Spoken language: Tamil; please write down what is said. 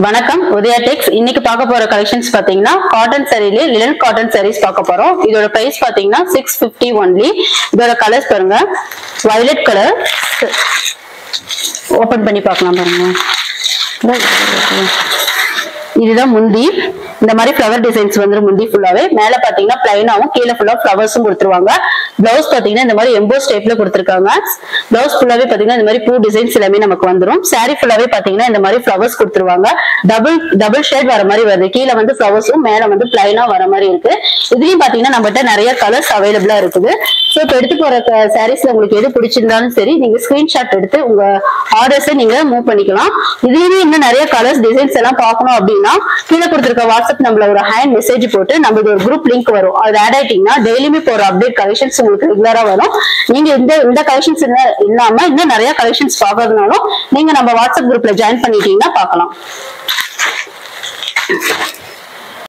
வணக்கம் உதயா டெக்ஸ். இன்னைக்கு பார்க்க போற கலெக்ஷன்ஸ் பாத்தீங்கன்னா காட்டன் சாரியில லினன் காட்டன் சாரீஸ் பார்க்க போறோம். இதோட பிரைஸ் பாத்தீங்கன்னா 650 ஒன்லி. இதோட கலர்ஸ் பாருங்க, வயலட் கலர், ஓபன் பண்ணி பார்க்கலாம் பாருங்க. இதுதான் முந்தி. இந்த மாதிரி ஃபிளவர் டிசைன்ஸ் வந்து முந்தி ஃபுல்லாவே மேல பாத்தீங்கன்னா பிளைனாவும் கீழே ஃபுல்லா ஃபிளவர்ஸும் கொடுத்துருவாங்க. பிளவுஸ் பாத்தீங்கன்னா இந்த மாதிரி எம்போஸ் டைப்ல கொடுத்துருக்காங்க. பிளவுஸ் ஃபுல்லாவே பாத்தீங்கன்னா இந்த மாதிரி பூ டிசைன்ஸ் எல்லாமே நமக்கு வந்துடும். சாரி ஃபுல்லாவே பாத்தீங்கன்னா இந்த மாதிரி ஃபிளவர்ஸ் கொடுத்துருவாங்க. டபுள் ஷேட் வர மாதிரி வருது. கீழே வந்து ஃபிளவர்ஸும் மேல வந்து பிளைனா வர மாதிரி இருக்கு. இதுலயும் பாத்தீங்கன்னா நம்மகிட்ட நிறைய கலர்ஸ் அவைலபிளா இருக்குது. சோ இப்ப எடுத்து போற சாரீஸ்ல உங்களுக்கு எது பிடிச்சிருந்தாலும் சரி, நீங்க ஸ்கிரீன்ஷாட் எடுத்து உங்க ஆர்டர்ஸை நீங்க மூவ் பண்ணிக்கலாம். இதுலயுமே இன்னும் நிறைய கலர்ஸ் டிசைன்ஸ் எல்லாம் பார்க்கணும் அப்படின்னா கீழே கொடுத்திருக்க வாட்ஸ்அப் நம்மள ஒரு ஹேண்ட் மெசேஜ் போட்டு நம்மளுக்கு ஒரு குரூப் லிங்க் வரும். அது ஆட் ஆயிட்டீங்கன்னா டெய்லியுமே போற அப்டேட் கலெக்ஷன்ஸ் உங்களுக்கு ரெகுலரா வரும். நீங்க இந்த கலெக்ஷன்ஸ் இல்லாம இன்னும் நிறைய கலெக்ஷன்ஸ் பார்க்கறதுனாலும் நீங்க நம்ம வாட்ஸ்அப் குரூப்ல ஜாயின் பண்ணிட்டீங்கன்னா பார்க்கலாம்.